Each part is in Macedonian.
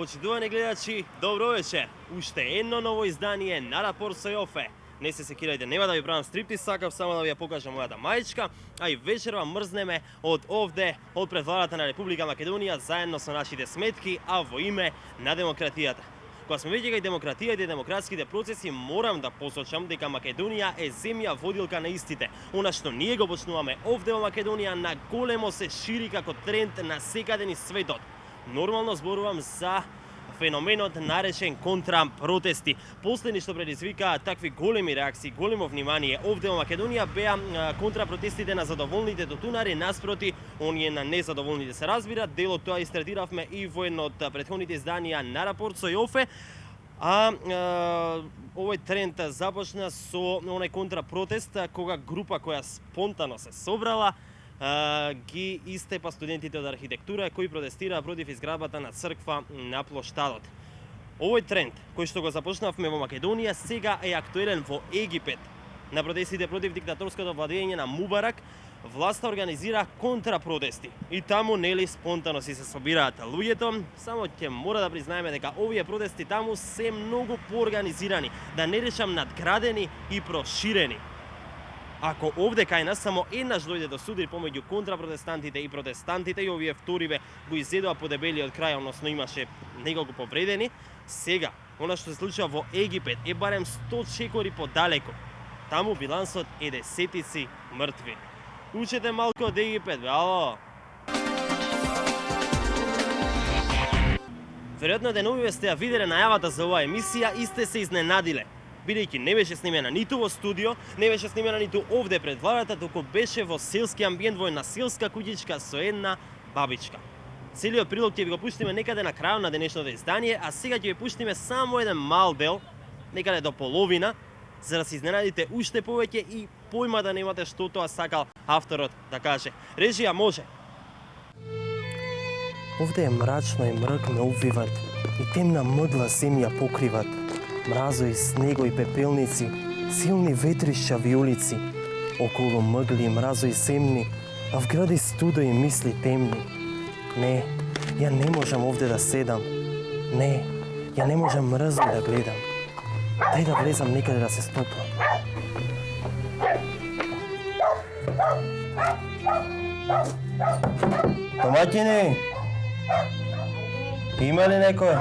Почитувани гледачи, добро вечер. Уште едно ново издание на Рапорт со Јофе. Не се секирајте, нема да ви правам стриптиз, сакав само да ви ја покажам мојата мајчка, а и вечерва мрзнеме од овде, од пред владата на Република Македонија, заедно со нашите сметки, а во име на демократијата. Кога сме веќе кај демократијата и демократските процеси, морам да посочам дека Македонија е земја водилка на истите. Она што ние го почнуваме овде во Македонија, на големо се шири како тренд на секаде низ светот. Нормално зборувам за феноменот наречен контрапротести. Последни што предизвикаа такви големи реакции, големо внимание овде во Македонија беа контрапротестите на задоволните тутунари наспроти оние на незадоволните, се разбира. Дел од тоа истретиравме и во едно од претходните изданија на Рапорт со Јофе. Овој тренд започна со оној контрапротест кога група која спонтано се собрала ги истепа студентите од архитектура кои протестираа против изградбата на црква на плоштадот. Овој тренд, кој што го започнавме во Македонија, сега е актуелен во Египет. На протестите против диктаторското владење на Мубарак, власта организира контрапротести. И таму нели спонтано си се собираат луѓето, само ќе мора да признаеме дека овие протести таму се многу поорганизирани, да не речам надградени и проширени. Ако овде кај нас само еднаш дојде до судир помеѓу контрапротестантите и протестантите и овие вториве го изедоа по дебелиот крај, односно имаше неколку повредени, сега, она што се случува во Египет е барем 100 чекори подалеку. Таму билансот е десетици мртви. Учете малку од Египет, бе, ало! Веројатно деновиве сте ја виделе најавата за оваа емисија и сте се изненадиле. Бидејќи не беше снимена ниту во студио, не беше снимена ниту овде пред владата, туку беше во селски амбиент, во една селска куќичка со една бабичка. Целиот прилог ќе ви го пуштиме некаде на крајот на денешното издание, а сега ќе ви пуштиме само еден мал дел, некаде до половина, за да се изненадите уште повеќе и појма да немате што тоа сакал авторот да каже. Режија може. Овде е мрачно и мрак ме обвиват и темна мъгла земја покриват. Мразови, снего и пепелници, силни ветришчави улици, околу мъгли и мразови земни, а в гради студа и мисли темни. Не, ја не можам овде да седам. Не, ја не можам мрзно да гледам. Дај да влезам некаде да се стоплам. Домаќини, има ли некој?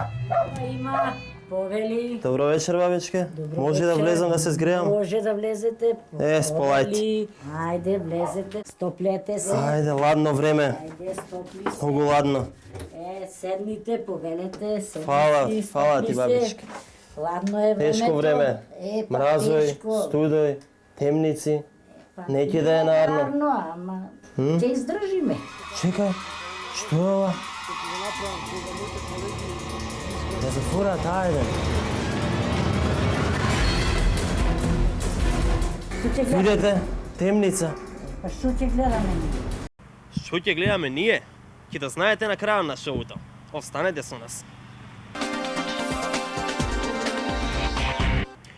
Има. Повели. Добро вечер, бабичке. Добро Може вечер. да влезам да се сгреам? Може да влезете. Сполајте. Ајде, влезете. Стоплете се. Ајде, ладно време. Ајде, стопли се. Многу ладно. Седните, повелете. Седните, Фала ти, стопли се. бабичке. Ладно е времето. Тешко време. Мразови, тешко. студој, темници. Па, Не ќе да е нарно. ама ќе издржиме. Чекај, што е ова? Да затворат, ајде. Што ќе гледаме? Видете, темница. Па што ќе гледаме? Што ќе гледаме ние? Ќе да знаете на крајот на шоуто. Останете со нас.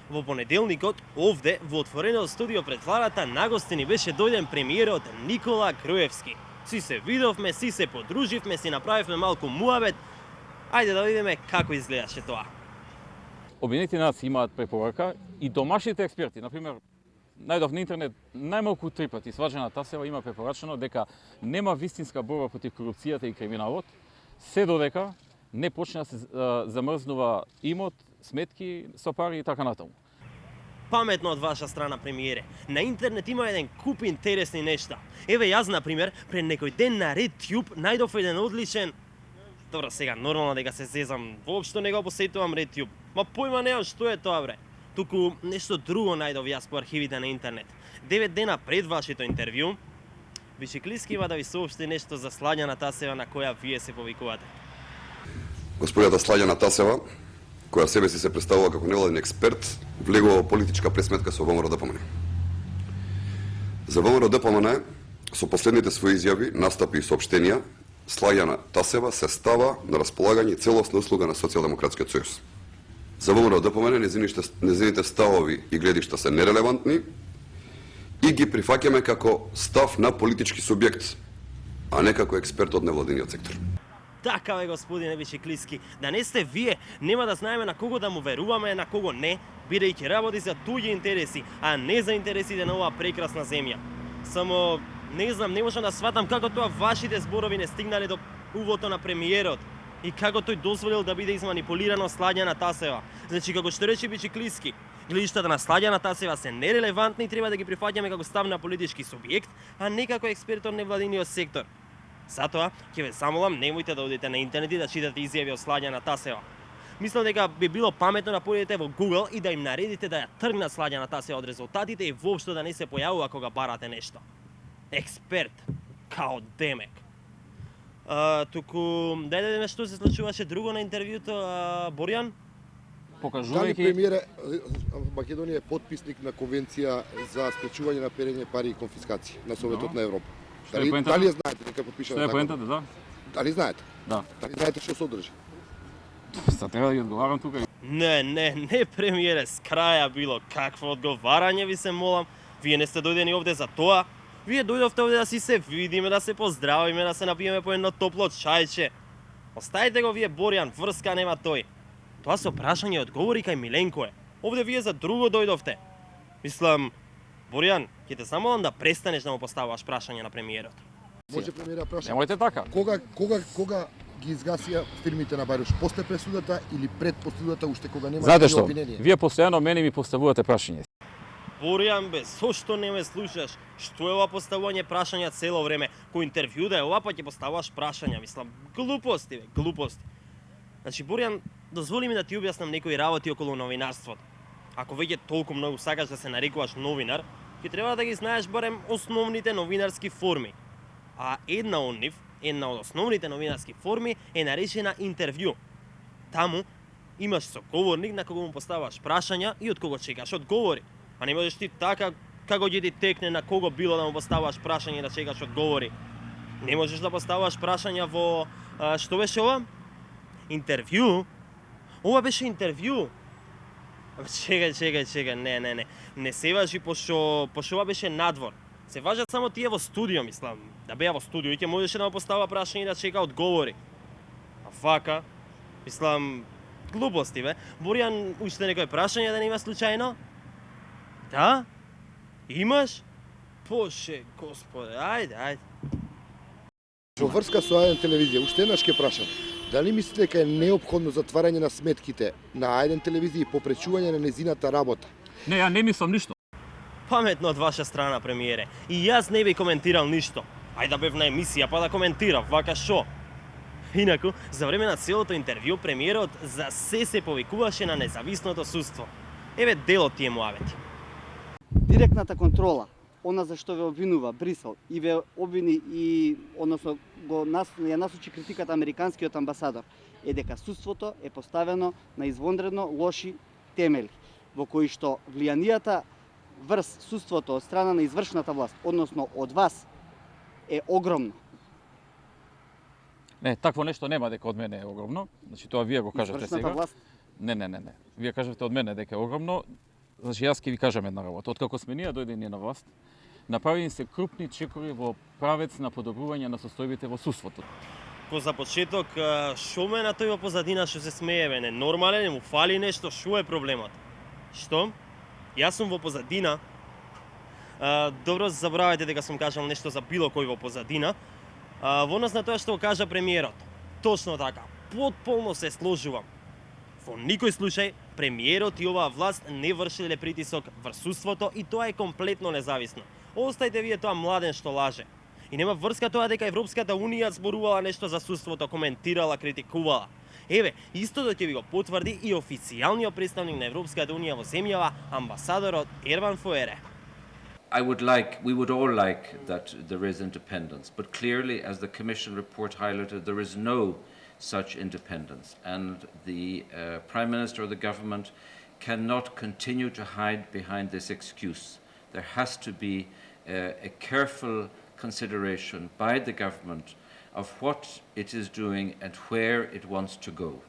Во понеделникот, овде, во отвореното студио пред владата, нагостени беше дојден премиерот Никола Груевски. Си се видовме, си се подруживме, си направивме малку муабет. Ајде да видиме како изгледаше тоа. Обединети нации имаат препорака и домашните експерти, например, најдов на интернет најмалку 3 пати Сваџана Тасева има препорачено дека нема вистинска борба против корупцијата и криминалот, се додека не почне да се замрзнува имот, сметки со пари и така натаму. Паметно од ваша страна, премиере. На интернет има еден куп интересни нешта. Еве јас, например, пред некој ден на RedTube најдов еден одличен... Добро, сега, нормално дека се зезам, воопшто не го посетувам RedTube. Ма појма немам што е тоа, бре. Туку нешто друго најдов јас по архивите на интернет. 9 дена пред вашето интервју, Бишиклиски има да ви соопшти нешто за Слаѓана Тасева на која вие се повикувате. Господјата Слаѓана Тасева, која себе си се представува како невладин експерт, влегува во политичка пресметка со ВМРО-ДПМН. За ВМРО-ДПМН, со последните своји изјави, настапи и соопштенија, Слаѓана Тасева се става на располагање целосна услуга на Социјалдемократскиот сојуз. За ВМРО-ДПМН незините ставови и гледишта се нерелевантни и ги прифаќаме како став на политички субјект, а не како експерт од невладиниот сектор. Така бе, господине Бичиклиски, да не сте вие, нема да знаеме на кого да му веруваме, на кого не, бидејќи работи за туѓи интереси, а не за интересите на оваа прекрасна земја. Само, не знам, не можам да сватам како тоа вашите зборови не стигнале до увото на премиерот и како тој дозволил да биде изманипулирано Сладјана Тасева. Значи, како што рече Бичиклиски, гледиштата на Сладјана Тасева се нерелевантни и треба да ги прифаќаме како став на политички субјект, а не како експерт од невладиниот сектор. Затоа, ќе ве замолам, немојте да одите на интернет и да читате изјави од Сладјана Тасева. Мислам дека би било паметно да поидете во Google и да им наредите да ја тргнат Сладјана Тасева од резултатите и воопшто да не се појавува кога барате нешто. Експерт, као демек. Туку, дај да видиме што се случуваше друго на интервјуто, Борјан? Дали Покажувајќи премиере Македонија е потписник на конвенција за спречување на перење пари и конфискација на Советот Да. на Европа? Што е Дали, поентата? дали ја знаете дека потпишано? Што е поентата, да? Дали знаете? Да. Дали знаете што содржи? Са треба да ги одговарам тука. Не, премиере, с краја било. Какво одговарање ви се молам? Вие не сте дојдени овде за тоа. Вие дојдовте овде да си се видиме, да се поздравиме, да се напиеме по едно топло чајче. Оставите го вие, Борјан, врска нема тој. Тоа со прашање и одговори кај Миленко е. Овде вие за друго дојдовте. Мислам, Борјан, ќе те замолам да престанеш да му поставаш прашање на премиерот. Може премиера праша. Немојте така. Кога ги изгасија фирмите на Бајрош? После пресудата или пред пресудата, уште кога нема Знаете што? обвинение? Вие постојано мене ми поставувате прашање. Борјан бе, зошто не ме слушаш? Што е ова поставување прашања цело време? Кој интервју да е ова, па ќе поставаш прашања, мислам, глупости бе, глупости. Значи, Борјан, дозволи ми да ти објаснам некои работи околу новинарството. Ако веќе толку многу сакаш да се нарекуваш новинар, ќе треба да ги знаеш барем основните новинарски форми. А една од основните новинарски форми е наречена интервју. Таму имаш соговорник на кого му поставаш прашања и од кого чекаш одговори. А не можеш ти така како ќе ти текне на кого било да му поставаш прашање и да чекаш одговори. Не можеш да поставаш прашања во што беше ова? Интервју? Ова беше интервју. Чекај, не се важи пошто ова беше надвор. Се важат само тие во студио, мислам. Да беа во студио и ќе можеше да му постава прашање и да чека одговори. А вака, мислам, глупости бе. Борјан, уште некој прашање да не има случајно? Да? Имаш? Боже, господе, ајде. Во врска со Ајден телевизија, уште еднаш ќе прашам. Дали мислите дека е неопходно затварање на сметките на Ајден телевизија и попречување на незината работа? Не, ја не мислам ништо. Паметно од ваша страна, премиере. И јас не би коментирал ништо. Ајде да бев на емисија па да коментирав, вака шо? Инаку, за време на целото интервју, премиерот за се повикуваше на независното судство. Еве дел од тие муавети. Директната контрола, она за што ве обвинува Брисел и ве обвини и односно ја насочи критиката американскиот амбасадор, е дека судството е поставено на извонредно лоши темели, во кои што влијанијата врз судството од страна на извршната власт, односно од вас, е огромно. Не, такво нешто нема дека од мене е огромно. Значи тоа вие го кажете Извршната сега. власт. Не. Вие кажете од мене дека е огромно. Значи јас ќе ви кажам една работа. Откако сме ние дојдени на власт, направени се крупни чекори во правец на подобрување на состојбите во судството. Ко за почеток, шо ме на тој во позадина што се смее, бе, нормален, му фали нешто, шо е проблемот? Што? Јас сум во позадина. Добро, забравајте дека сум кажал нешто за било кој во позадина. Во однос на тоа што го кажа премиерот. Точно така, потполно се сложувам. Во никој случај, премиерот и оваа власт не вршиле притисок врз судството и тоа е комплетно независно. Остајте вие тоа младен што лаже. И нема врска тоа дека Европската Унија зборувала нешто за судството, коментирала, критикувала. Еве, истото ќе ви го потврди и официјалниот представник на Европската Унија во земјава, амбасадорот Ерван Фуере. We would all like that there is independence, but clearly, as the Commission report highlighted, there is no such independence, and the Prime Minister of the government cannot continue to hide behind this excuse. There has to be a careful consideration by the government of what it is doing and where it wants to go.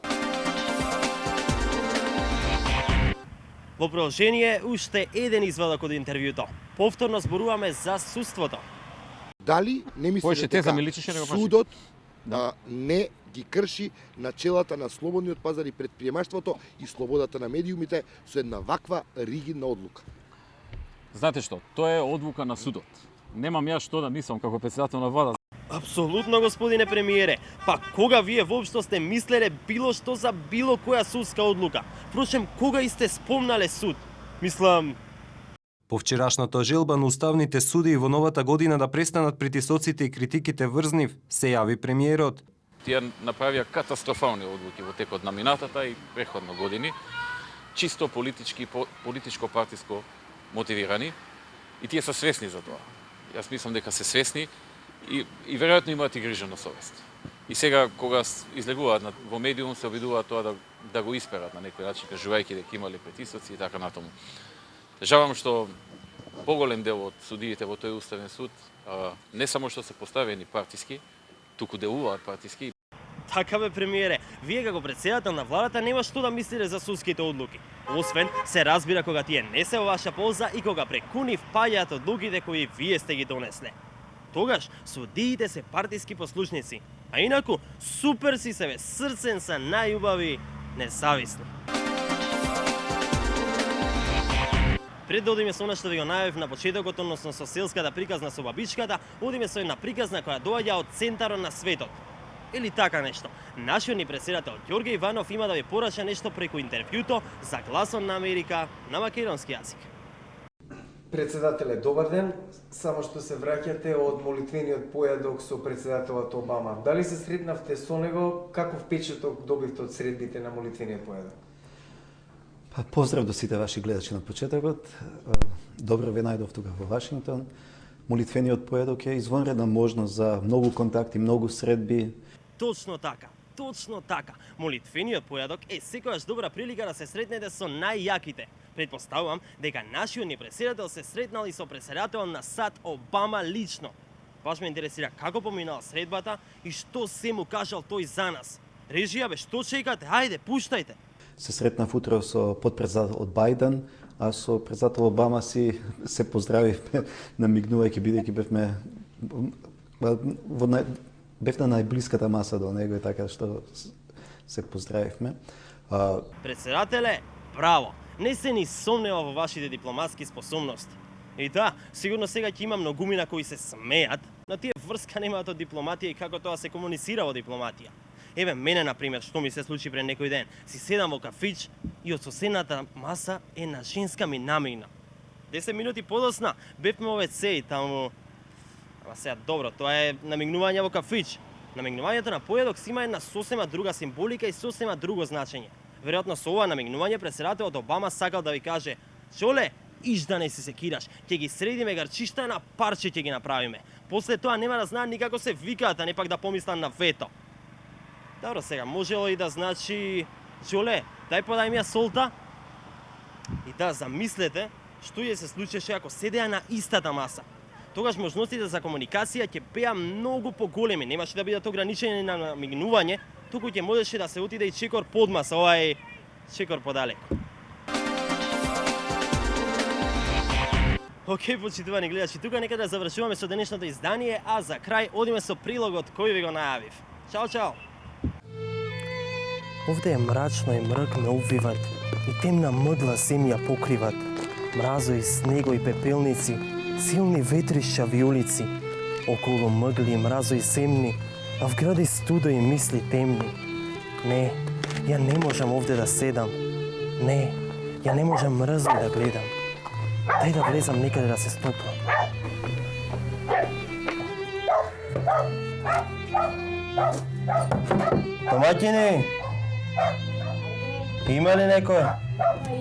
Во продолжение, уште еден извадок од интервјуто. Повторно зборуваме за судството. Дали не Кој мислите ще те дека замиличеше да го праши? судот Да. не ги крши начелата на слободниот пазар и предприемаштвото и слободата на медиумите со една ваква ригидна одлука? Знаете што? Тоа е одлука на судот. Немам ја што да мислам како председател на влада. Апсолутно, господине премиере. Па кога вие воопшто сте мислеле било што за било која судска одлука? Впрочем, кога и сте спомнале суд? Мислам, По вчерашната желба на уставните суди во новата година да престанат притисоците и критиките врз нив, се јави премиерот. Тие направија катастрофални одлуки во текот на минатата и преходно години, чисто политичко партиско мотивирани, и тие се свесни за тоа. Јас мислам дека се свесни и веројатно имаат и грижа на совест. И сега кога излегуваат во медиум се обидуваат тоа да го исперат на некој начин, кажувајќи дека имале притисоци и така натаму. Жалам што поголем дел од судиите во тој уставен суд не само што се поставени партиски, туку делуваат партиски. така бе премиере, вие како председател на владата нема што да мислите за судските одлуки. Освен се разбира кога тие не се во ваша полза и кога преку нив паѓаат одлуките кои вие сте ги донесле. Тогаш судиите се партиски послушници, а инаку супер си себе, срцен са најубави, независни. Пред да одиме со она што ви го најавив на почетокот, односно со селската приказна со бабичката, одиме со една приказна која доаѓа од центарот на светот. Или така нешто. Нашиот ни председател Ѓорѓе Иванов има да ви пораша нешто преку интервјуто за Гласот на Америка на македонски јазик. Председателе, добар ден. Само што се враќате од молитвениот појадок со председателот Обама. Дали се сретнавте со него? Каков впечаток добивте од средбите на молитвениот појадок? Па, поздрав до сите ваши гледачи на почетокот. Добро ве најдов тука во Вашингтон. Молитвениот појадок е извонредна можност за многу контакти, многу средби. Точно така. Точно така. Молитвениот појадок е секогаш добра прилика да се сретнете со најјаките. Предпоставувам дека нашиот ни председател се сретнал и со председателот на САД Обама лично. Баш ме интересира како поминала средбата и што се му кажал тој за нас. Режија бе, што чекате? Ајде, пуштајте. Се сретнав утро со подпредседателот Бајден, а со председател Обама се поздравивме, намигнувајќи бидејќи бевме на најблиската маса до него и така што се поздравивме. Председателе, браво! Не се ни сомнева во вашите дипломатски способности. И да, сигурно сега ќе има многумина кои се смеат, но тие врска немаат од дипломатија и како тоа се комуницира во дипломатија. Еве, мене, например, што ми се случи пред некој ден. Си седам во кафич и од соседната маса една женска ми намигна. 10 минути подосна бевме во ВЦ и таму... Ама сега, добро, тоа е намигнување во кафич. Намигнувањето на појадок си има една сосема друга символика и сосема друго значење. Веројатно со ова намигнување председателот Обама сакал да ви каже: "Чоле, иш да не се секираш, ќе ги средиме гарчишта на парче ќе ги направиме. После тоа нема да знаат никако се викаат, а не пак да помислам на вето." Добро, сега можело и да значи: "Чоле, дај подај ми ја солта." И да, замислете што ќе се случеше ако седеа на истата маса. Тогаш можностите за комуникација ќе беа многу поголеми, немаше да бидат ограничени на намигнување, туку ќе можеше да се отиде и чекор под маса, овај чекор подалеку. Океј, почитувани гледачи, тука некаде да завршуваме со денешното издание, а за крај одиме со прилогот кој ви го најавив. Чао, чао! Овде е мрачно и мрак ме обвиват, и темна мъгла земја покриват. Мразо и снего и пепелници, силни ветришча виулици. Околу мъгли, мразо и земни, а в гради студо и мисли темни. Не, ја не можам овде да седам. Не, ја не можам мрзно да гледам. Дај да влезам некаде да се стоплам. Домаќини! Има ли некој?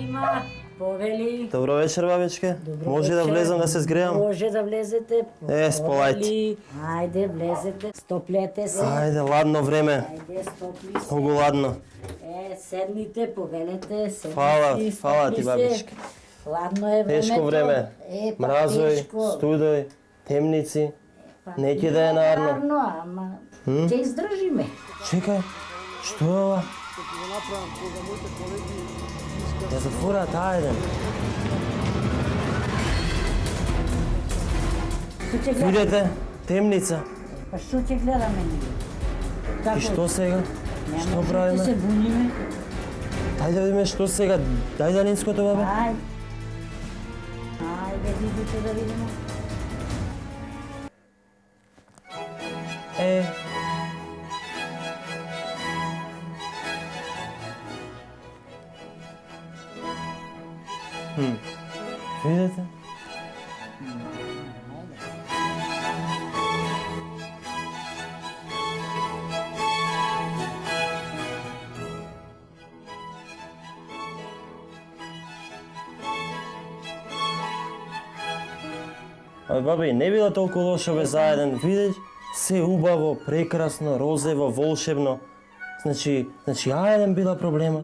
Има, повели. Добро вечер, бабичке. Добро Може да вечер. влезам да се сгреам? Може да влезете. Сполајте. Повели. Ајде, влезете. Стоплете се. Ајде, ладно време. Ајде, стопли се. Многу ладно. Седнite, повелете. Фала, фала ти, бабичке. Ладно е времето. Тешко време. Па Мразој, тешко. студој, темници. Па Не ќе не да е нарно. нарно, ама ќе издржиме. Чекај, што е ова? Ја затворат, ајде. Што ќе гледаме? Видете, темница. Па што ќе гледаме ние? како? И што сега? Не Што можете правиме? се буниме. Дај да видиме што сега. Дај да Ленското, бабе. Ајде, видите да видиме. Видите? Бабе, не била толку лошо бе заеден, видиш? Се убаво, прекрасно, розево, волшебно. Значи, ајден била проблема.